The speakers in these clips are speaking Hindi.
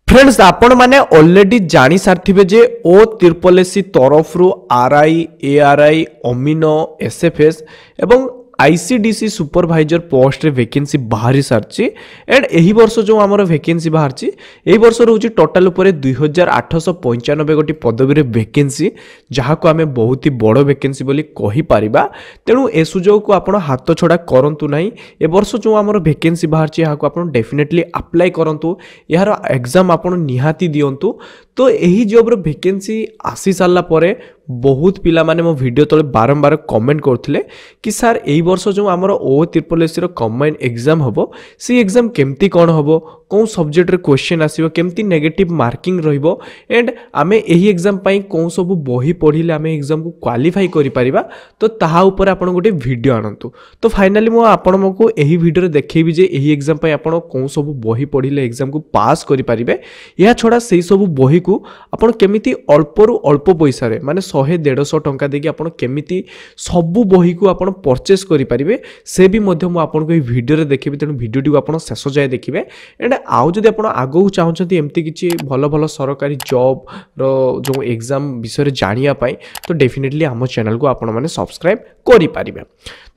फ्रेंड्स आपण माने ऑलरेडी जानी सारथिबे जे ओ ट्रिपल एससी तरफ रु आरआई एआरआई अमीनो एसएफएस एवं आईसीडीसी सुपरवाइजर पोस्ट रे वैकेंसी बाहरी सारची एंड एही वर्ष जो हमर वैकेंसी बाहरची एही वर्ष रहउची टोटल ऊपर 2895 गोटी पदवी रे वैकेंसी जहा को हमें बहुत ही बड़ वैकेंसी बोली कहि परिबा तेनु ए सुजोग को आपण हाथ छोड़ा करंतु नाही ए वर्ष जो हमर वैकेंसी बाहरची हा को आपण डेफिनेटली अप्लाई करंतु यार एग्जाम आपण निहाती दियंतु तो एही जॉब रो वैकेंसी आसी साला परे बहुत पिला माने मो वीडियो तले बारंबार कमेंट करथिले कि सर एही वर्ष जो हमर ओ ट्रिपल एससी रो कंबाइंड एग्जाम हबो सी एग्जाम केमती कोन हबो कोन सब्जेक्ट रे क्वेश्चन आसीबो केमती नेगेटिव मार्किंग रहिबो एंड आमे एही एग्जाम पई कोन सब बही पढिले आमे एग्जाम को क्वालिफाई करि परिबा तो ताहा ऊपर आपण गोटे वीडियो आनंतु तो फाइनली मो आपण मको एही वीडियो रे देखैबी जे एही एग्जाम पई आपण कोन सब बही पढिले एग्जाम को पास करि परिबे या छोड़ा सेही सब बही को आपण केमिति अल्परु अल्प पैसा रे माने 100-150 टंका देकी आपण केमिति सबु बही को आपण परचेस करि परिबे से भी मध्य मो आपण को ए वीडियो रे देखिबे तेनु वीडियो टी आपण शेष जाय देखिबे एंड आउ जदि आपण आगो चाहउछंती एम्ति किछि भलो भलो सरकारी जॉब रो जो एग्जाम विषय जानिया पाई तो डेफिनेटली हम चैनल को आपण माने सब्सक्राइब करि परिबे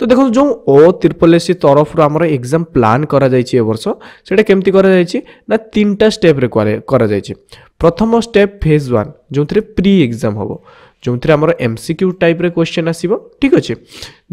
तो देखो जो ओ ट्रिपल एससी तरफ रो हमर एग्जाम प्लान करा जायछि ए वर्ष सेटा केमति करा जायछि ना तीनटा स्टेप रे करा जायछि प्रथम स्टेप फेज 1 जोंथरे प्री एग्जाम हबो जोंथरे हमर एमसीक्यू टाइप रे क्वेश्चन आसीबो ठीक अछि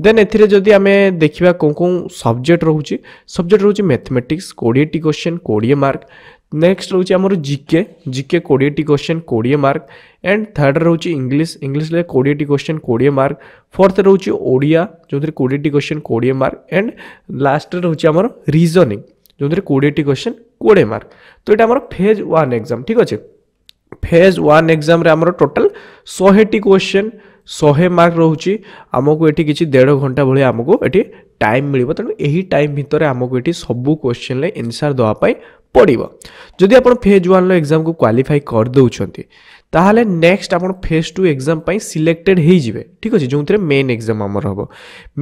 देन एथिरे जदि हमें देखिबा कोन सब्जेक्ट रहउची मैथमेटिक्स 20 टी क्वेश्चन 20 मार्क नेक्स्ट रहउची हमर जीके 20 टी क्वेश्चन 20 मार्क एंड थर्ड रहउची इंग्लिश ले 20 टी क्वेश्चन 20 मार्क फोर्थ रहउची ओडिया जोंथरे 20 टी क्वेश्चन 20 मार्क एंड लास्ट रहउची हमर रीजनिंग जोंथरे 20 टी क्वेश्चन 20 मार्क तो एटा हमर फेज 1 एग्जाम ठीक अछि फेज 1 एग्जाम रे हमर टोटल 100 टी क्वेश्चन 100 मार्क रहउची हमको एठी किछि 1.5 घंटा भली हमको एठी टाइम मिलिबो तनु एही टाइम भितर हमको एठी सब क्वेश्चन ले आंसर दवा पाई पड़िबो जदि आपण फेज 1 लो एग्जाम को क्वालिफाई कर दउछंती ताहाले नेक्स्ट आपण फेज 2 एग्जाम पाई सिलेक्टेड हेई जिवे ठीक अछि जोंतरे मेन एग्जाम हमर हबो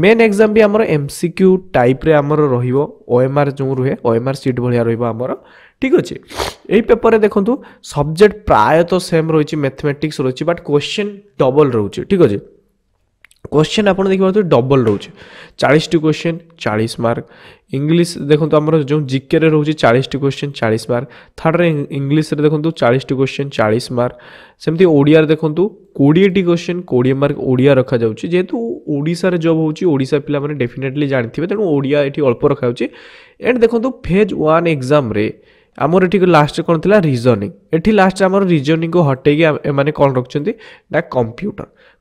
मेन एग्जाम भी हमर एमसीक्यू टाइप रे हमर रहिबो ओएमआर जो रुहे ओएमआर सीट भलिया रहिबो हमर ठीक अछि एई पेपर रे देखंतु सब्जेक्ट प्राय तो सेम रहिछि मैथमेटिक्स रहिछि बट क्वेश्चन डबल रहउछि ठीक अछि क्वेश्चन आपण देखि परतु डबल रहउछि 40 टी क्वेश्चन 40 मार्क इंग्लिश देखंतु हमर जो जीके रे रहउछि 40 टी क्वेश्चन 40 मार्क थर्ड रे इंग्लिश रे देखंतु 40 टी क्वेश्चन 40 मार्क सेमति ओडिया रे देखंतु 20 टी क्वेश्चन 20 मार्क ओडिया रखा जाउछि जेतु ओडिसा रे जॉब होउछि ओडिसा पिला माने डेफिनेटली जानथिबे तेनु ओडिया एठी अल्प रखा जाउछि एंड देखंतु फेज 1 एग्जाम रे आमर एठी लास्ट कोन थिला रीजनिंग एठी लास्ट आमर रीजनिंग को हटे के माने कोन रखचंती ना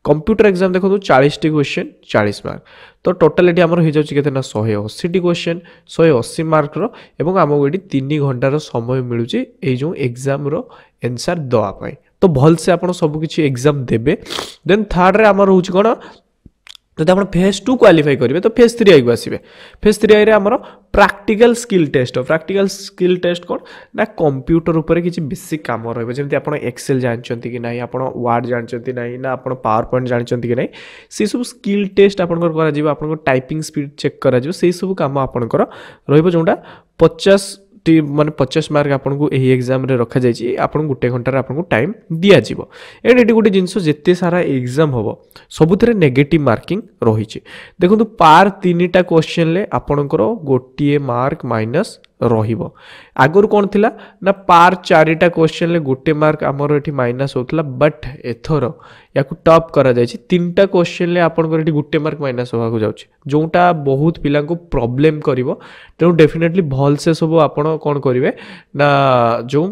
कंप्यूटर एग्जाम देखो 40 टी क्वेश्चन 40 मार्क तो टोटल एठी आमर हे जाउची केते ना 180 टी क्वेश्चन 180 मार्क रो एवं आमको एठी 3 घंटा रो समय मिलुची ए जो एग्जाम रो आंसर दवा पाई तो भल से आपण सब किछि एग्जाम देबे देन थर्ड रे आमर होउची कोन तो आप फेज 2 क्वालिफाई करेंगे तो फेज 3 आई आसवे फेज 3 आई आमर प्रैक्टिकल स्किल टेस्ट कौन ना कंप्यूटर ऊपर किसी बेसिक काम रही जमी आप एक्सेल जानते कि ना आप वर्ड जानते ना ना आप पावर पॉइंट जानते कि ना से सब स्किल टेस्ट आप टाइपिंग स्पीड चेक करा से सब काम आपंकर रोटा 50 माने 50 मार्क आपन को एही एग्जाम रे रखा जायछि आपन गुटे घंटा रे आपन को टाइम दिया जिवो एंड एटी गुटे जिंसो जेते सारा एग्जाम हबो सबुतरे नेगेटिव मार्किंग रहिछि देखंतु पार 3टा क्वेश्चन ले आपनकर गोटिए मार्क माइनस रहिबो आगुर कोन थिला ना पार 4टा क्वेश्चन ले गोटे मार्क हमर एठी माइनस होतला बट एथरो याकु टॉप करा जायछि 3टा क्वेश्चन ले आपनकर एठी गोटे मार्क माइनस होवा को जाउछि जोंटा बहुत पिला को प्रॉब्लम करिवो तेनु डेफिनेटली भल से सब आपण कोन करिवे ना जो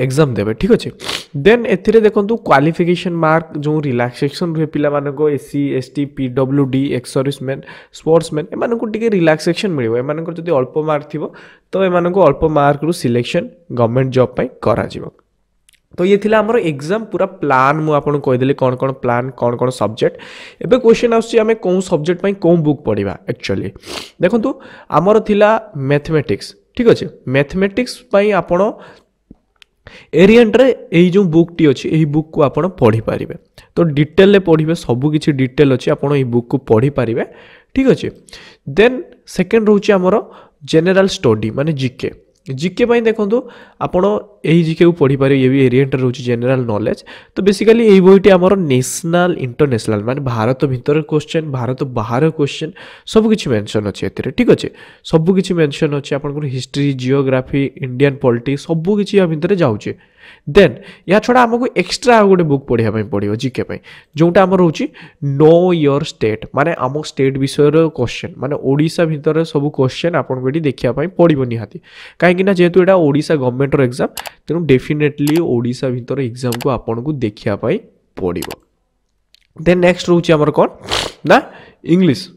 एग्जाम देबे ठीक अछि देन एथिरे देखंतु क्वालिफिकेशन मार्क जो रिलैक्सेशन रे पिला माने को SC ST PWD ex serviceman sportsman ए माने को टिके रिलैक्सेशन मिलिबो ए माने को जदी अल्प मार्क थिबो तो ए माने को अल्प मार्क रु सिलेक्शन गवर्नमेंट जॉब पई करा जिवो तो ये थिला हमर एग्जाम पूरा प्लान मु आपन कहि देले कोन कोन प्लान कोन कोन सब्जेक्ट एबे क्वेश्चन आउछि हमें कोन सब्जेक्ट पई कोन बुक पढिबा एक्चुअली देखंतु हमर थिला मैथमेटिक्स ठीक अछि मैथमेटिक्स पई आपन एरिएंट रे एही जो बुक टी अछि एही बुक को आपण पढी पारिबे तो डिटेल ले पढिबे सब किछि डिटेल अछि आपण एही बुक को पढी पारिबे ठीक अछि देन सेकंड रहउछि हमर जनरल स्टडी माने जीके जीके पाई देखो आपण यही जीके को पढ़ी पारे ये भी एरिएंट रोचे जनरल नॉलेज। तो बेसिकली यही बहीटी आमर नेशनल इंटरनेशनल माने भारत भीतर क्वेश्चन भारत बाहर क्वेश्चन सब किछि मेंशन अछि एथिरे ठीक अछि सब किछि मेंशन अछि आपन हिस्ट्री जियोग्राफी इंडियन पॉलिटिक्स सब किछि या भीतर जाउचे। देन या छड़ा हमको एक्स्ट्रा गोटे बुक पढ़िया पड़ो जीके जोटा आम रोचे नो योर स्टेट माने आम स्टेट विषय क्वेश्चन माने ओडिशा भितर सब क्वेश्चन आपको ये देखा पड़ो निहाती कहीं जेहेतु यहाँ ओडिशा गवर्नमेंट एग्जाम तेणु डेफिनेटली ओडिशा भितर एग्जाम को आपको देखा पड़ो। देन नेक्स्ट रोचे आमर कौन ना इंग्लिश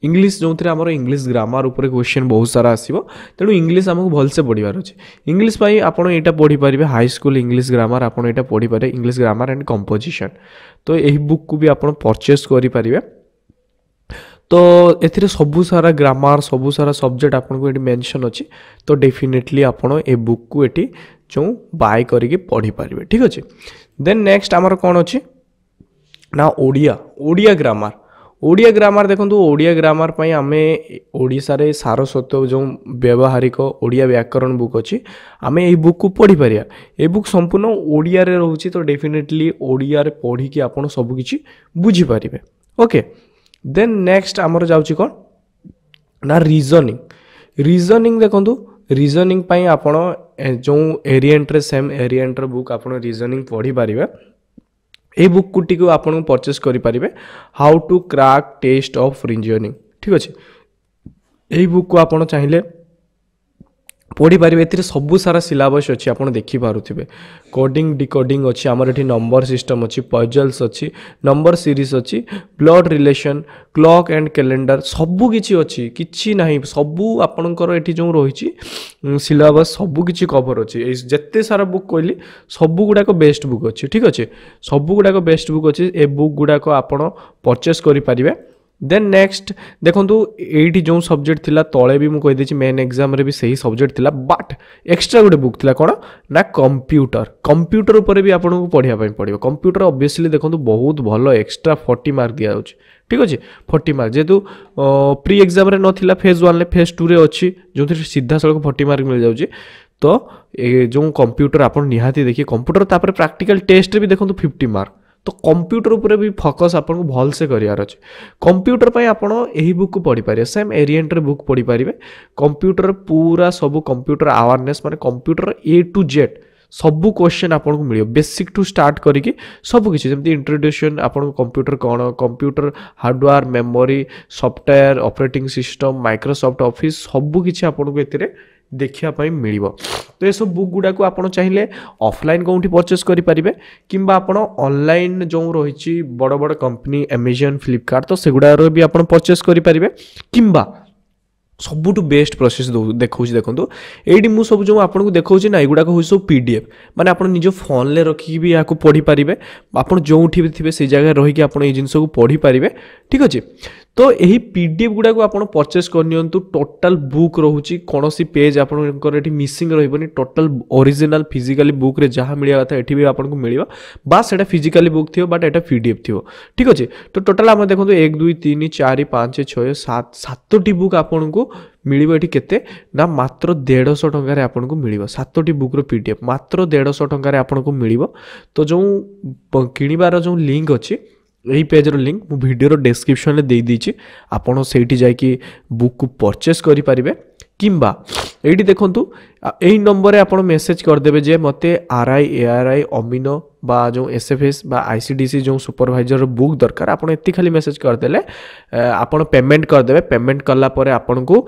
इंग्लिश जो थे आमर इंग्लिश ग्रामर उपर क्वेश्चन बहुत सारा आसो तेणु इंग्लिश आमको भलसे पढ़ार अच्छे इंग्लिश आपड़ यहाँ पढ़ी पारे हाई स्कूल इंग्लिश ग्रामर आपड़ यहाँ पढ़ी पारे इंग्लिश ग्रामर एंड कंपोजिशन। तो यही बुक को भी आप परचेस करें। तो एथिरे सबू सारा ग्रामर सबू सारा सब्जेक्ट आपको ये मेंशन अच्छी तो डेफिनेटली आपड़ ए बुक को ये जो बाय करके पढ़ी पारे ठीक अच्छे। देन नेक्स्ट आमर कौन अच्छी ना ओडिया ग्रामर ओडिया ग्रामर देखो ओडिया ग्रामर पर आम ओडिशा रे सारस्वत जो व्यवहारिक ओडिया व्याकरण बुक अच्छी आम यही बुक को पढ़ी पार ये बुक संपूर्ण ओडिया रे रोचे तो डेफिनेटली ओडिया रे पढ़ी कि आप सबकि बुझीपारे ओके। देन नेक्स्ट आमर जाउची कौन ना रीजनिंग देखो रीजनिंग आपण जो एरिएंट सेम एरिएंट बुक आप रीजनिंग पढ़ी पारे ये बुक को टी आपन परचेस करें how to crack test of reasoning ठीक अच्छे। यही बुक को आपन चाहिए पढ़ी पारे ए सबू सारा सिलेबस अच्छी आप देखिपे कोडिंग डिकोडिंग अच्छी आमर ये नंबर सिस्टम अच्छी पजल्स अच्छी नंबर सीरीज अच्छी blood relation clock and calendar सबू किछि अच्छी किछि नाही सबू आपणकर ये जो रही सिलेबस सबू किछि कवर अच्छी जिते सारा बुक कहली सबू गुड़ाक बेस्ट बुक अच्छी ठीक अच्छे सबू गुड़ाक बेस्ट बुक अच्छी ए बुक गुड़ाक आप परचेस करें। देन नेक्स्ट देखो ये जो सब्जेक्ट थिला तले भी मुझे कहीदे मेन एग्जाम रे भी सही सब्जेक्ट थिला बट एक्स्ट्रा गोटे बुक थिला कौन ना कंप्यूटर उपर भी आपको पढ़िया पड़ो कंप्यूटर ऑब्वियसली देखो बहुत भल एक्स्ट्रा 40 मार्क दिया ठीक अच्छे 40 मार्क जेहेतु प्री एग्जाम रे नथिला फेज 1 फेज 2 रे अच्छी जो सीधा सड़क 40 मार्क मिल जाऊँगी। तो ये जो कंप्यूटर आप निहाती देखिए कंप्यूटर तापर प्रैक्टिकल टेस्ट भी देखो 50 मार्क तो कंप्यूटर उपर भी फोकस आपको भल से करार अच्छे कंप्यूटर पर आप यही बुक को पढ़ी पारे सेम एरिएंट बुक पढ़ी पारे कंप्यूटर पूरा सब कंप्यूटर अवेयरनेस माने कंप्यूटर ए टू जेड सबू क्वेश्चन आपको मिले बेसिक टू स्टार्ट करके सबकि जमी इंट्रोड्यूशन आपको कंप्यूटर कौन computer hardware memory software operating system Microsoft Office सबकि आपको ए देखापी मिल। तो ये सब बुक गुड़ा को आप चाहिए ऑफलाइन कौटी परचेस करें कि ऑनलाइन जो रही बड़ बड़ कंपनी अमेजन फ्लिपकार्ट तो सेगुड़ार भी आप परचेस करें कि सबुठ बेस्ट प्रोसेस देखा देखो ये मुझे सब जो आपको देखा ना युवाक हूँ सब पीडीएफ माने आप निज फोन ले रखिक भी यहाँ पढ़ी पारे आप जो थे से जगह रहीकि आप जिनस को पढ़ी पारे ठीक अच्छे। तो यही पीडीएफ गुड़ा को आप परचेस करनी टोटाल बुक रोचे कौन सी पेज आपंकर ये मिसिंग रही टोटाल ओरिजिनल फिजिकली बुक रे जहाँ मिलवा था ये भी आपको मिल बास से फिजिकली बुक थी बट ये पीडीएफ थी ठीक अच्छे। तो टोटाल आम देखो 1 2 3 4 5 6 7 7टी बुक आपको मिल केते ना मात्र 150 टंकार आपको मिल 7टी बुक पीडीएफ मात्र 150 टंकार आपको मिल। तो जो किणवार जो लिंक अच्छी यही पेजर लिंक मु वीडियो डिस्क्रिप्शन में दे दीची आपन सेठी जाकी बुक को परचेस करि परिबे किंबा एठी देखंतु एही नंबर रे आपन मेसेज कर देबे जे मते आरआई एआरआई अमीनो बा जो एसएफएस बा आईसीडीसी जो सुपरवाइजर बुक दरकार आपन एति खाली मेसेज कर देले आपन पेमेंट कर देबे पेमेंट करला परे आपन को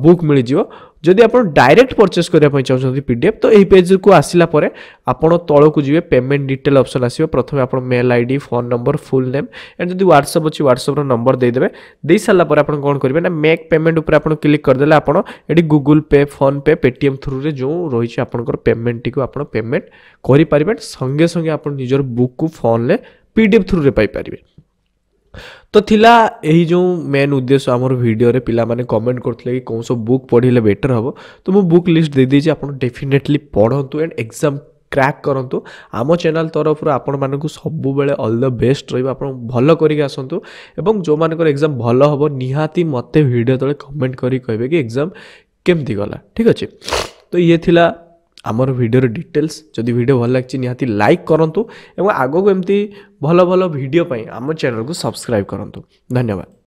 बुक मिल जिवो। जदि आप डायरेक्ट परचेस करने चाहते पीडीएफ तो यही पेज को आसला परे आपण तल को जी पेमेंट डिटेल ऑप्शन आसो प्रथम आप mail ID phone number full name and जब व्हाट्सएप अच्छी व्हाट्सएप नंबर देदेवे दे सारा पर आप कौन करेंगे ना मेक पेमेंट उपर आप क्लिक करदे आपड़ ये गूगल पे फोन पे पेटीएम थ्रू रे जो रही आपंकर पेमेंट टी आप पेमेंट करें संगे संगे आप निजर बुक को फोन ले पीडीएफ थ्रू रे पाई पारिबे। तो थिला यही जो मेन उद्देश्य आमर वीडियो रे पिला माने कमेंट करथिले कि कौन सब बुक पढ़िले बेटर हबो तो मु बुक लिस्ट दे दीजिए आप डेफिनेटली पढ़ंतु एंड एग्जाम क्रैक करंतु आम चैनल तरफ आपण मानकु सबु बेले ऑल द बेस्ट रहिबा आपण भलो करिक आसंतु एवं जो मानकर एग्जाम भलो हबो निहाती मते वीडियो तळे कमेंट करी कहबे कि एग्जाम केमती गला ठीक अछि। तो ये थिला आमर वीडियो डिटेल्स जदि वीडियो भल लगी निहाती लाइक करंतु एवं आगो एमती भल भल वीडियो आम चैनल को सब्सक्राइब करंतु। धन्यवाद।